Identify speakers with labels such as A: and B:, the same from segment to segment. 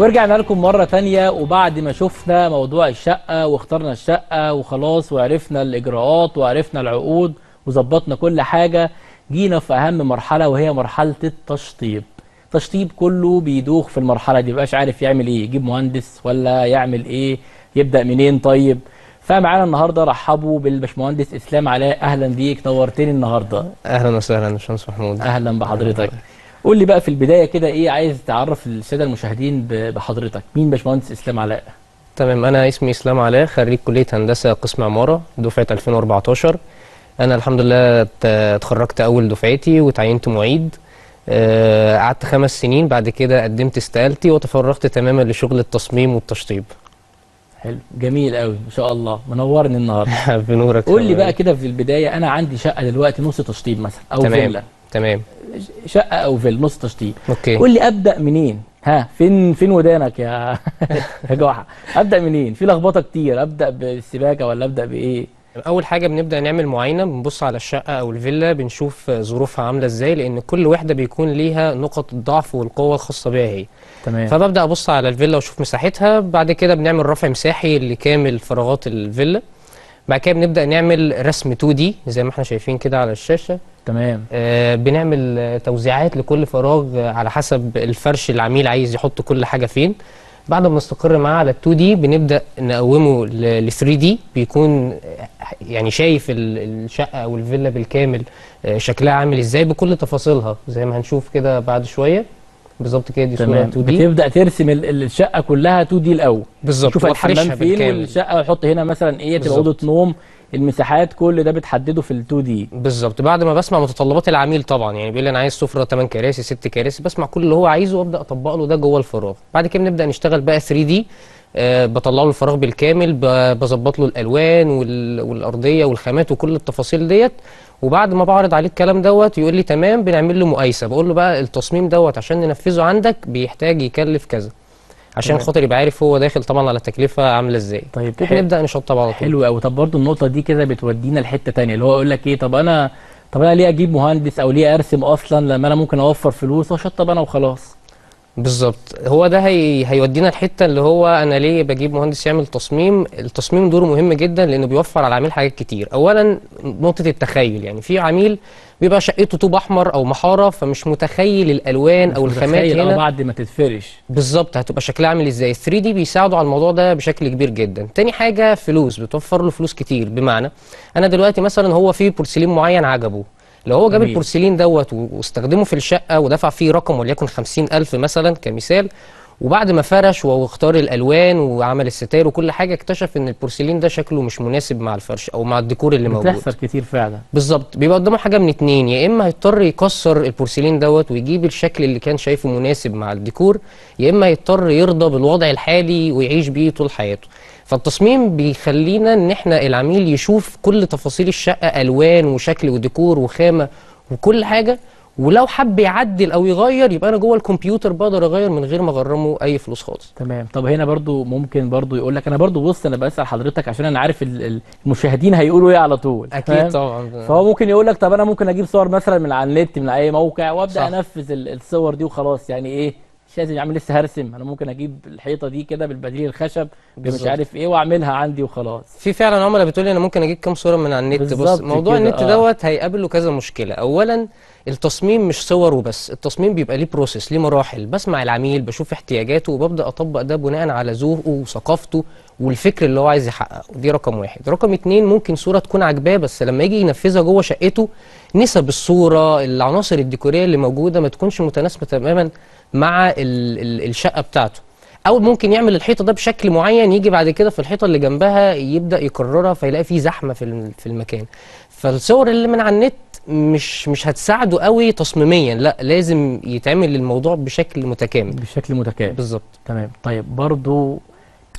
A: ورجعنا لكم مرة تانية، وبعد ما شفنا موضوع الشقة واخترنا الشقة وخلاص وعرفنا الإجراءات وعرفنا العقود وظبطنا كل حاجة، جينا في أهم مرحلة وهي مرحلة التشطيب. التشطيب كله بيدوخ في المرحلة دي، مبقاش عارف يعمل إيه، يجيب مهندس ولا يعمل إيه، يبدأ منين. طيب فمعانا النهارده رحبوا بالباشمهندس اسلام علاء. اهلا بيك، نورتني النهارده.
B: اهلا وسهلا باشمهندس محمود.
A: اهلا بحضرتك. قول لي بقى في البدايه كده ايه، عايز تعرف الساده المشاهدين بحضرتك، مين باشمهندس اسلام علاء؟
B: تمام، انا اسمي اسلام علاء، خريج كليه هندسه قسم عماره دفعه 2014. انا الحمد لله اتخرجت اول دفعتي وتعينت معيد. قعدت 5 سنين، بعد كده قدمت استقالتي وتفرغت تماما لشغل التصميم والتشطيب.
A: حلو، جميل قوي، ما شاء الله، منورني النهارده.
B: بنورك.
A: قول لي بقى كده في البدايه، انا عندي شقه دلوقتي نص تشطيب مثلا او
B: تمام.
A: فيلا.
B: تمام.
A: شقه او فيلا نص تشطيب.
B: اوكي.
A: قول لي ابدا منين؟ ها، فين ودانك يا يا جوحة؟ ابدا منين؟ في لخبطه كتير، ابدا بالسباكه ولا ابدا بايه؟
B: اول حاجه بنبدا نعمل معاينه، بنبص على الشقه او الفيلا، بنشوف ظروفها عامله ازاي، لان كل وحده بيكون ليها نقط الضعف والقوه الخاصه بيها هي.
A: تمام.
B: فببدا ابص على الفيلا واشوف مساحتها، بعد كده بنعمل رفع مساحي لكامل فراغات الفيلا. بعد كده بنبدا نعمل رسم 2D زي ما احنا شايفين كده على الشاشه.
A: تمام.
B: بنعمل توزيعات لكل فراغ على حسب الفرش العميل عايز يحط كل حاجه فين. بعد ما نستقر معاه على 2D بنبدا نقومه ل 3D، بيكون يعني شايف الشقه او الفيلا بالكامل شكلها عامل ازاي بكل تفاصيلها زي ما هنشوف كده بعد شويه. بالظبط كده، دي صوره 2D.
A: بتبدا ترسم الشقه كلها 2 دي الاول.
B: بالظبط،
A: تشوف الحمام فين
B: بالكامل.
A: والشقه، وحط هنا مثلا ايه، تبقى اوضه نوم، المساحات، كل ده بتحدده في ال 2 دي.
B: بالظبط. بعد ما بسمع متطلبات العميل طبعا، يعني بيقول لي انا عايز سفره 8 كراسي 6 كراسي، بسمع كل اللي هو عايزه وابدا اطبق له ده جوه الفراغ. بعد كده بنبدا نشتغل بقى 3 دي. بطلع له الفراغ بالكامل، بظبط له الالوان والارضيه والخامات وكل التفاصيل ديت. وبعد ما بعرض عليه الكلام دوت يقول لي تمام، بنعمل له مقايسه، بقول له بقى التصميم دوت عشان ننفذه عندك بيحتاج يكلف كذا، عشان خاطر يبقى عارف هو داخل طبعا على تكلفه عامله ازاي.
A: طيب
B: نبدا نشطب على طول.
A: حلو قوي. طب برضه النقطه دي كده بتودينا لحته ثانيه، اللي هو يقول لك ايه، طب انا ليه اجيب مهندس او ليه ارسم اصلا لما انا ممكن اوفر فلوس واشطب انا وخلاص؟
B: بالظبط، هو ده هيودينا الحته اللي هو انا ليه بجيب مهندس يعمل تصميم. التصميم دوره مهم جدا لانه بيوفر على العميل حاجات كتير. اولا نقطه التخيل، يعني في عميل بيبقى شقته طوب احمر او محاره فمش متخيل الالوان او الخامات هنا
A: بعد ما تتفرش
B: بالظبط هتبقى شكلها عامل ازاي. 3 دي بيساعدوا على الموضوع ده بشكل كبير جدا. تاني حاجه فلوس، بتوفر له فلوس كتير. بمعنى انا دلوقتي مثلا هو في بورسلين معين عجبه، لو هو جاب البورسلين دوت واستخدمه في الشقه ودفع فيه رقم وليكن 50,000 مثلا كمثال، وبعد ما فرش واختار الالوان وعمل الستاير وكل حاجه اكتشف ان البورسلين ده شكله مش مناسب مع الفرش او مع الديكور اللي موجود.
A: بتحصل كتير فعلا.
B: بالظبط، بيبقى قدامه حاجه من اتنين، يا اما هيضطر يكسر البورسلين دوت ويجيب الشكل اللي كان شايفه مناسب مع الديكور، يا اما هيضطر يرضى بالوضع الحالي ويعيش بيه طول حياته. فالتصميم بيخلينا ان احنا العميل يشوف كل تفاصيل الشقه، الوان وشكل وديكور وخامه وكل حاجه، ولو حب يعدل او يغير يبقى انا جوه الكمبيوتر بقدر اغير من غير ما اغرمه اي فلوس خالص.
A: تمام. طب هنا برضو ممكن برضو يقول لك، انا برضو بص انا بسال حضرتك عشان انا عارف المشاهدين هيقولوا ايه على طول.
B: اكيد طبعا.
A: فهو ممكن يقول لك طب انا ممكن اجيب صور مثلا من على النت من اي موقع وابدا انفذ الصور دي وخلاص، يعني ايه مش لازم اعمل لسه هرسم، انا ممكن اجيب الحيطه دي كده بالبديل الخشب مش عارف ايه واعملها عندي وخلاص.
B: في فعلا عملاء بتقول لي انا ممكن اجيب كام صوره من على النت. بص، موضوع النت دوت هيقابله كذا مشكله. اولا التصميم مش صور وبس، التصميم بيبقى ليه بروسيس، ليه مراحل. بسمع العميل، بشوف احتياجاته وببدا اطبق ده بناء على ذوقه وثقافته والفكر اللي هو عايز يحققه. دي رقم واحد. رقم اتنين، ممكن صوره تكون عاجباه بس لما يجي ينفذها جوه شقته نسب الصوره، العناصر الديكوريه اللي موجوده ما تكونش متناسبه تماما مع الشقه بتاعته، او ممكن يعمل الحيطه ده بشكل معين يجي بعد كده في الحيطه اللي جنبها يبدا يكررها فيلاقي فيه زحمه في المكان. فالصور اللي من على النت مش هتساعده قوي تصميميا، لا لازم يتعمل الموضوع بشكل متكامل. بالظبط.
A: تمام. طيب برضو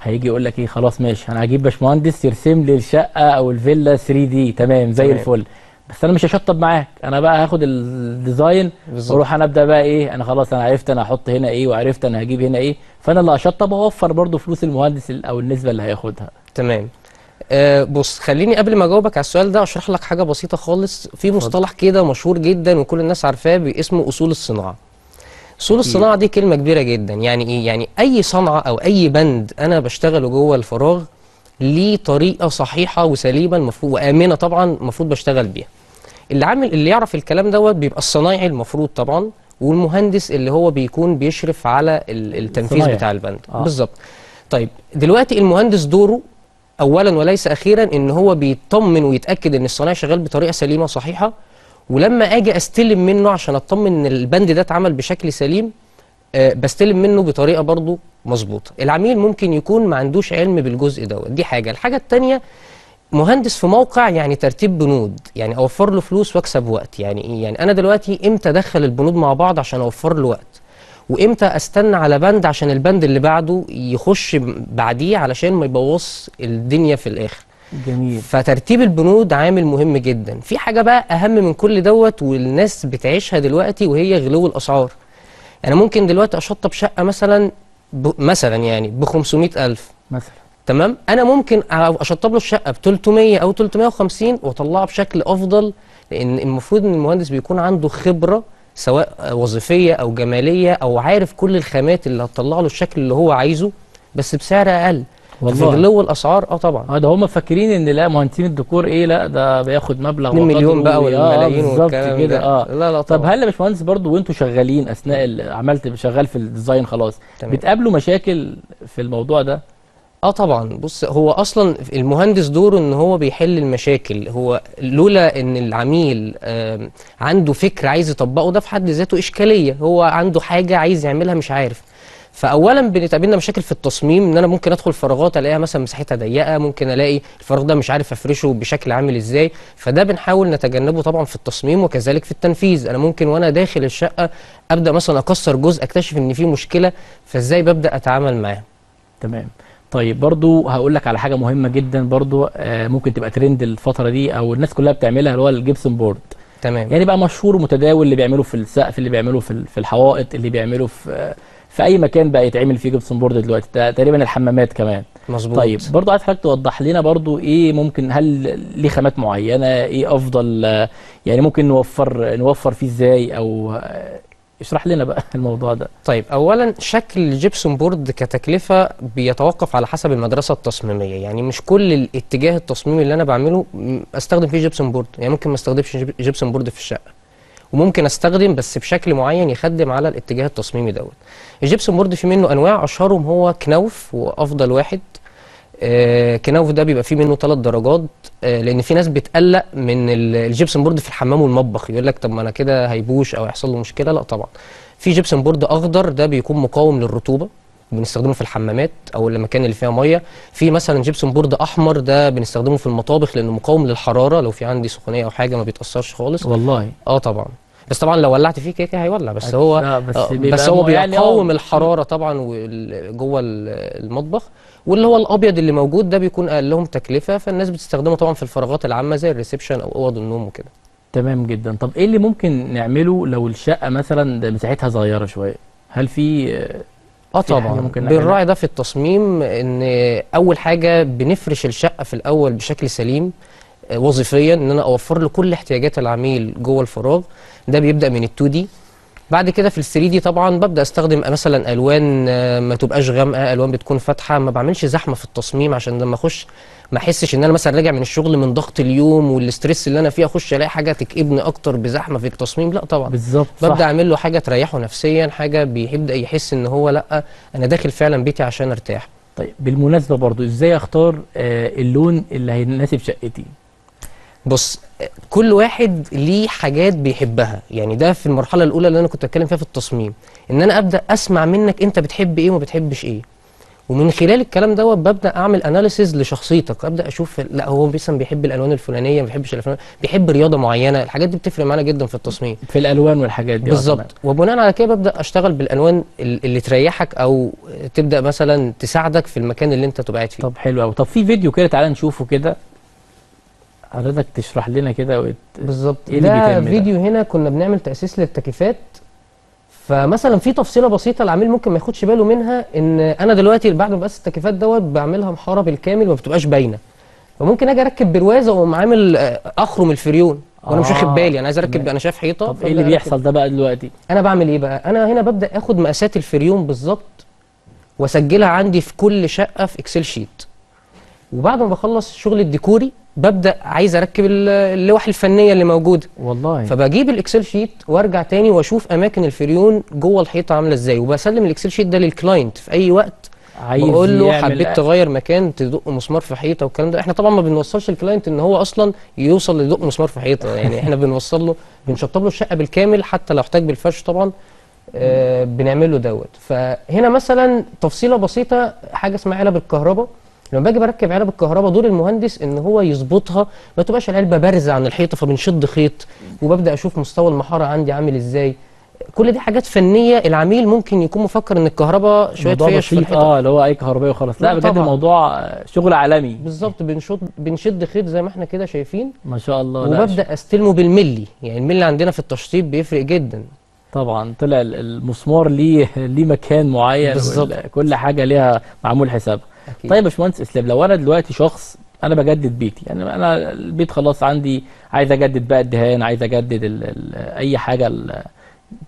A: هيجي يقول لك ايه، خلاص ماشي انا هجيب باشمهندس يرسم لي الشقه او الفيلا 3 دي، تمام زي الفل، بس انا مش هشطب معاك، انا بقى هاخد الديزاين واروح انا ابدا بقى ايه، انا خلاص انا عرفت انا هحط هنا ايه وعرفت انا هجيب هنا ايه، فانا اللي هشطب واوفر برضو فلوس المهندس او النسبه اللي هياخدها.
B: تمام. بص، خليني قبل ما اجاوبك على السؤال ده اشرح لك حاجه بسيطه خالص. في مصطلح كده مشهور جدا وكل الناس عارفاه اسمه اصول الصناعه. اصول الصناعه دي كلمه كبيره جدا. يعني ايه؟ يعني اي صنعه او اي بند انا بشتغله جوه الفراغ ليه طريقه صحيحه وسليمه المفروض وامنه طبعا المفروض بشتغل بيها. اللي يعرف الكلام دوت بيبقى الصنايعي المفروض طبعا، والمهندس اللي هو بيكون بيشرف على التنفيذ
A: صنايعي.
B: بتاع البند. بالظبط. طيب دلوقتي المهندس دوره اولا وليس اخيرا ان هو بيطمن ويتاكد ان الصنايعي شغال بطريقه سليمه صحيحه، ولما اجي استلم منه عشان اطمن ان البند ده اتعمل بشكل سليم بستلم منه بطريقه برضه مظبوطه. العميل ممكن يكون ما عندوش علم بالجزء دوت، دي حاجه. الحاجه الثانيه، مهندس في موقع يعني ترتيب بنود، يعني اوفر له فلوس واكسب وقت. يعني ايه؟ يعني انا دلوقتي امتى ادخل البنود مع بعض عشان اوفر له وقت، وامتى استنى على بند عشان البند اللي بعده يخش بعديه علشان ما يبوظ الدنيا في الاخر.
A: جميل.
B: فترتيب البنود عامل مهم جدا. في حاجه بقى اهم من كل دوت والناس بتعيشها دلوقتي، وهي غلو الاسعار. انا ممكن دلوقتي اشطب شقه مثلا مثلا يعني ب 500,000
A: مثلا.
B: تمام، انا ممكن اشطب له الشقه ب 300 او 350 واطلعها بشكل افضل، لان المفروض ان المهندس بيكون عنده خبره سواء وظيفيه او جماليه، او عارف كل الخامات اللي هتطلع له الشكل اللي هو عايزه بس بسعر اقل.
A: والله
B: في غلو الاسعار طبعا.
A: ده هم فاكرين ان لا مهندسين الديكور ايه، لا ده بياخد مبلغ
B: 2 مليون بقى والملايين
A: بالظبط
B: والكلام
A: كده.
B: ده. لا لا
A: طب
B: طبعا.
A: هل يا باشمهندس برضو وانتوا شغالين اثناء عملت شغال في الديزاين خلاص
B: تمام.
A: بتقابلوا مشاكل في الموضوع ده؟
B: طبعا. بص، هو اصلا المهندس دوره ان هو بيحل المشاكل. هو لولا ان العميل عنده فكر عايز يطبقه، ده في حد ذاته اشكاليه. هو عنده حاجه عايز يعملها مش عارف. فاولا بنتقابلنا مشاكل في التصميم، ان انا ممكن ادخل فراغات الاقيها مثلا مساحتها ضيقه، ممكن الاقي الفراغ ده مش عارف افرشه بشكل عامل ازاي. فده بنحاول نتجنبه طبعا في التصميم، وكذلك في التنفيذ. انا ممكن وانا داخل الشقه ابدا مثلا اكسر جزء، اكتشف ان فيه مشكله، فازاي ببدا اتعامل معاه.
A: تمام. طيب برضو هقول لك على حاجه مهمه جدا برضو ممكن تبقى ترند الفتره دي او الناس كلها بتعملها، اللي هو الجبسون بورد.
B: تمام.
A: يعني بقى مشهور ومتداول، اللي بيعمله في السقف، اللي بيعمله في الحوائط، اللي بيعمله في اي مكان بقى يتعمل فيه جبسون بورد دلوقتي، تقريبا الحمامات كمان.
B: مظبوط.
A: طيب برضو عايز حضرتك توضح لنا برضو ايه ممكن، هل ليه خامات معينه، ايه افضل يعني ممكن نوفر فيه ازاي، او اشرح لنا بقى الموضوع ده.
B: طيب اولا، شكل الجبسون بورد كتكلفه بيتوقف على حسب المدرسه التصميميه. يعني مش كل الاتجاه التصميمي اللي انا بعمله استخدم فيه جبسون بورد. يعني ممكن ما استخدمش جبسون بورد في الشقه، وممكن استخدم بس بشكل معين يخدم على الاتجاه التصميمي دوت. الجبسون بورد في منه انواع، اشهرهم هو كناوف وافضل واحد. كناوف ده بيبقى فيه منه 3 درجات. لان في ناس بتقلق من الجبسون بورد في الحمام والمطبخ، يقول لك طب ما انا كده هيبوش او يحصل له مشكله. لا طبعا. في جبسون بورد اخضر، ده بيكون مقاوم للرطوبه، بنستخدمه في الحمامات او المكان اللي فيها ميه. في مثلا جبسون بورد احمر، ده بنستخدمه في المطابخ لانه مقاوم للحراره، لو في عندي سخونيه او حاجه ما بيتاثرش خالص.
A: والله
B: طبعا. بس طبعا لو ولعت فيه كده هيولع. بس هو
A: بس
B: هو
A: يعني
B: بيقاوم الحراره طبعا جوه المطبخ. واللي هو الابيض اللي موجود ده بيكون اقل لهم تكلفه، فالناس بتستخدمه طبعا في الفراغات العامه زي الريسبشن او اوض النوم وكده.
A: تمام جدا. طب ايه اللي ممكن نعمله لو الشقه مثلا مساحتها صغيره شويه؟ هل في
B: طبعا بنراعي ده في التصميم، ان اول حاجه بنفرش الشقه في الاول بشكل سليم وظيفيا، ان انا اوفر له كل احتياجات العميل جوه الفراغ. ده بيبدا من ال2 دي. بعد كده في ال3 دي طبعا ببدا استخدم مثلا الوان ما تبقاش غامقه، الوان بتكون فاتحه، ما بعملش زحمه في التصميم عشان لما اخش ما احسش ان انا مثلا راجع من الشغل من ضغط اليوم والاسترس اللي انا فيه، اخش الاقي حاجه تكئبني اكتر بزحمه في التصميم. لا طبعا.
A: بالظبط.
B: ببدا اعمل له حاجه تريحه نفسيا، حاجه بيبدا يحس ان هو لا انا داخل فعلا بيتي عشان ارتاح.
A: طيب بالمناسبه برضو ازاي اختار اللون اللي هيناسب شقتي؟
B: بص، كل واحد ليه حاجات بيحبها. يعني ده في المرحله الاولى اللي انا كنت اتكلم فيها في التصميم، ان انا ابدا اسمع منك انت بتحب ايه وما بتحبش ايه، ومن خلال الكلام دوت ببدا اعمل اناليسيز لشخصيتك. ابدا اشوف لا هو مثلا بيحب الالوان الفلانيه، ما بيحبش الالوان، بيحب رياضه معينه. الحاجات دي بتفرق معانا جدا في التصميم،
A: في الالوان والحاجات دي.
B: بالظبط. وبناء على كده ببدا اشتغل بالالوان اللي تريحك او تبدا مثلا تساعدك في المكان اللي انت تبقى قاعد فيه.
A: طب حلو قوي. طب في فيديو كده تعالى نشوفه كده، حضرتك تشرح لنا كده
B: بالظبط.
A: ايه اللي
B: ده
A: بيتم
B: فيديو هنا كنا بنعمل تاسيس للتكييفات. فمثلا في تفصيله بسيطه العميل ممكن ما ياخدش باله منها، ان انا دلوقتي بعد ما بقيس التكييفات دوت بعملها محاره بالكامل وما بتبقاش باينه. فممكن اجي اركب برواز واقوم عامل اخرم الفريون وانا مش واخد بالي، انا عايز اركب، انا شايف حيطه.
A: طب ايه اللي بيحصل ده بقى دلوقتي؟
B: انا بعمل ايه بقى؟ انا هنا ببدا اخد مقاسات الفريون بالظبط واسجلها عندي في كل شقه في اكسل شيت. وبعد ما بخلص الشغل الديكوري ببدا عايز اركب اللوح الفنيه اللي موجوده
A: والله.
B: فبجيب الاكسل شيت وارجع تاني واشوف اماكن الفريون جوه الحيطه عامله ازاي، وبسلم الاكسل شيت ده للكلاينت في اي وقت بقول له حبيت تغير مكان تدق مسمار في حيطه والكلام ده. احنا طبعا ما بنوصلش الكلاينت ان هو اصلا يوصل لدق مسمار في حيطه، يعني احنا بنوصل له، بنشطب له الشقه بالكامل حتى لو احتاج بالفرش طبعا. بنعمل له دوت. فهنا مثلا تفصيله بسيطه، حاجه اسمها علب الكهرباء. لما باجي بركب علب الكهرباء دور المهندس ان هو يظبطها، ما تبقاش العلبه بارزه عن الحيطه، فبنشد خيط وببدا اشوف مستوى المحاره عندي عامل ازاي. كل دي حاجات فنيه العميل ممكن يكون مفكر ان الكهرباء شويه فيش في الحيطه،
A: اللي هو اي كهربائي وخلاص. لا بجد الموضوع شغل عالمي.
B: بالظبط. بنشد خيط زي ما احنا كده شايفين
A: ما شاء الله.
B: وببدا استلمه بالملي، يعني الملي عندنا في التشطيب بيفرق جدا.
A: طبعا طلع المسمار ليه مكان معين
B: بالظبط،
A: كل حاجه ليها معمول حسابها. طيب يا باشمهندس اسلام، لو انا دلوقتي شخص انا بجدد بيتي، يعني انا البيت خلاص عندي عايز اجدد بقى الدهان، عايز اجدد اي حاجه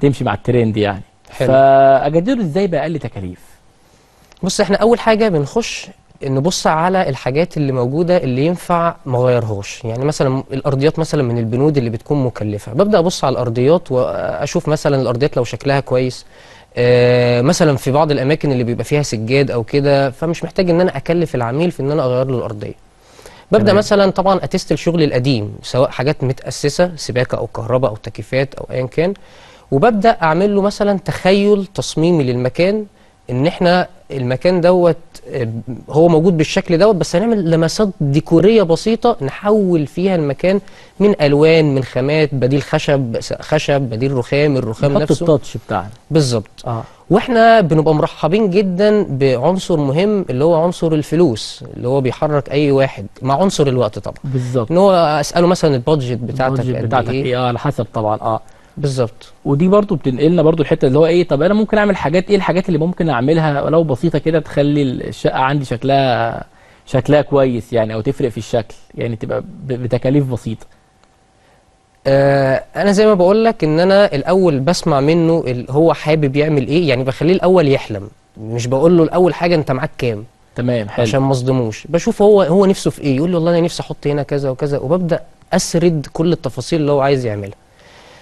A: تمشي مع الترند يعني، فاجدده ازاي باقل تكاليف؟
B: بص، احنا اول حاجه بنخش نبص على الحاجات اللي موجوده اللي ينفع ما اغيرهاش. يعني مثلا الارضيات مثلا من البنود اللي بتكون مكلفه، ببدا ابص على الارضيات واشوف مثلا الارضيات لو شكلها كويس. مثلا في بعض الاماكن اللي بيبقى فيها سجاد او كده، فمش محتاج ان انا اكلف العميل في ان انا اغير له الارضيه. ببدا مثلا طبعا اتست الشغل القديم، سواء حاجات متاسسه سباكه او كهرباء او تكييفات او ايا كان، وببدا اعمل له مثلا تخيل تصميمي للمكان، ان احنا المكان دوت هو موجود بالشكل دوت، بس هنعمل لمسات ديكوريه بسيطه نحول فيها المكان من الوان، من خامات، بديل خشب بديل رخام، الرخام نفسه
A: التاتش بتاعنا
B: بالظبط. واحنا بنبقى مرحبين جدا بعنصر مهم اللي هو عنصر الفلوس، اللي هو بيحرك اي واحد، مع عنصر الوقت طبعا.
A: بالظبط.
B: ان هو اساله مثلا البادجت بتاعتك
A: ايه على حسب طبعا.
B: بالظبط.
A: ودي برضو بتنقلنا برضو الحته اللي هو ايه، طب انا ممكن اعمل حاجات ايه، الحاجات اللي ممكن اعملها ولو بسيطه كده تخلي الشقه عندي شكلها كويس يعني، او تفرق في الشكل يعني، تبقى بتكاليف بسيطه.
B: انا زي ما بقول لك ان انا الاول بسمع منه هو حابب يعمل ايه، يعني بخليه الاول يحلم، مش بقول له الاول حاجه انت معاك كام.
A: تمام، حلو.
B: عشان ما اصدموش، بشوف هو نفسه في ايه، يقول لي والله انا نفسي احط هنا كذا وكذا، وببدا اسرد كل التفاصيل اللي هو عايز يعملها.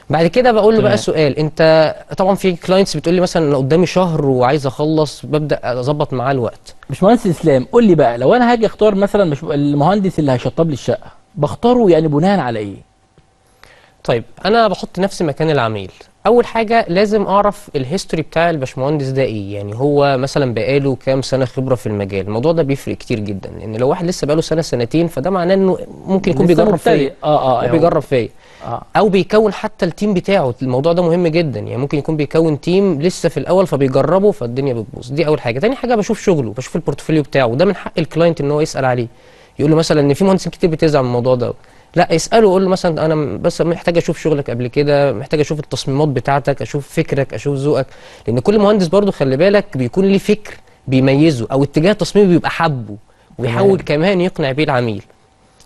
B: بعد كده بقول له بقى سؤال، انت طبعا في كلاينتس بتقول لي مثلا انا قدامي شهر وعايز اخلص، ببدا اظبط معاه الوقت.
A: باشمهندس اسلام، قول لي بقى، لو انا هاجي اختار مثلا المهندس اللي هيشطب لي الشقه، بختاره يعني بناء على ايه؟
B: طيب انا بحط نفسي مكان العميل. اول حاجه لازم اعرف الهيستوري بتاع الباشمهندس ده ايه، يعني هو مثلا بقاله كام سنه خبره في المجال. الموضوع ده بيفرق كتير جدا، لان لو واحد لسه بقاله سنه سنتين فده معناه انه ممكن يكون بيجرب فيا. بيجرب فيا. او بيكون حتى التيم بتاعه، الموضوع ده مهم جدا، يعني ممكن يكون بيكون تيم لسه في الاول فبيجربه فالدنيا بتبوظ. دي اول حاجه. تاني حاجه بشوف شغله، بشوف البورتفوليو بتاعه، وده من حق الكلاينت ان هو يسال عليه، يقول له مثلا ان في مهندسين كتير بتزعل من الموضوع ده، لا اساله، قول له مثلا انا بس محتاج اشوف شغلك قبل كده، محتاج اشوف التصميمات بتاعتك، اشوف فكرك، اشوف ذوقك، لان كل مهندس برضو خلي بالك بيكون ليه فكر بيميزه، او اتجاه تصميمي بيبقى حبه ويحاول كمان يقنع بيه العميل.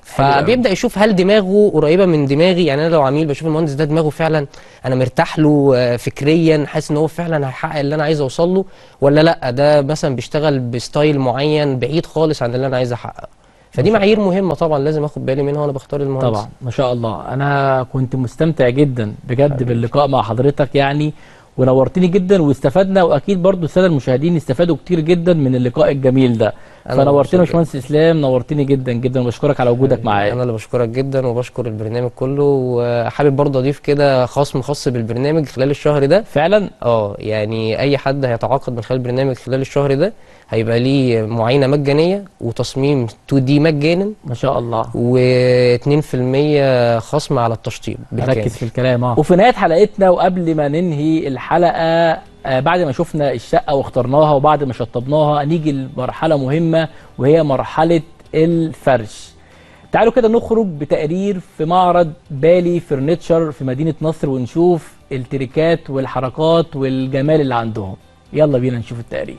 B: فبيبدا يشوف هل دماغه قريبه من دماغي، يعني انا لو عميل بشوف المهندس ده دماغه فعلا انا مرتاح له فكريا، حاسس ان هو فعلا هيحقق اللي انا عايز اوصل له، ولا لا ده مثلا بيشتغل بستايل معين بعيد خالص عن اللي انا عايز احققه. فدي معايير مهمه طبعا لازم اخد بالي منها وانا بختار المهندس.
A: طبعا. ما شاء الله، انا كنت مستمتع جدا بجد باللقاء مع حضرتك يعني، ونورتني جدا واستفدنا، واكيد برضو الساده المشاهدين استفادوا كتير جدا من اللقاء الجميل ده. فنورتنا يا باشمهندس اسلام، نورتني جدا جدا، وبشكرك على وجودك معايا.
B: انا اللي بشكرك جدا وبشكر البرنامج كله، وحابب برضه اضيف كده خصم خاص بالبرنامج خلال الشهر ده.
A: فعلا
B: يعني اي حد هيتعاقد من خلال البرنامج خلال الشهر ده هيبقى ليه معاينه مجانيه وتصميم 2 دي مجانا.
A: ما شاء الله.
B: و2% خصم على التشطيب بالكامل.
A: ركز في الكلام. وفي نهايه حلقتنا وقبل ما ننهي الحلقه، بعد ما شفنا الشقه واخترناها وبعد ما شطبناها، نيجي لمرحله مهمه وهي مرحله الفرش. تعالوا كده نخرج بتقرير في معرض بالي فرنتشر في مدينه نصر، ونشوف التريكات والحركات والجمال اللي عندهم. يلا بينا نشوف التقرير.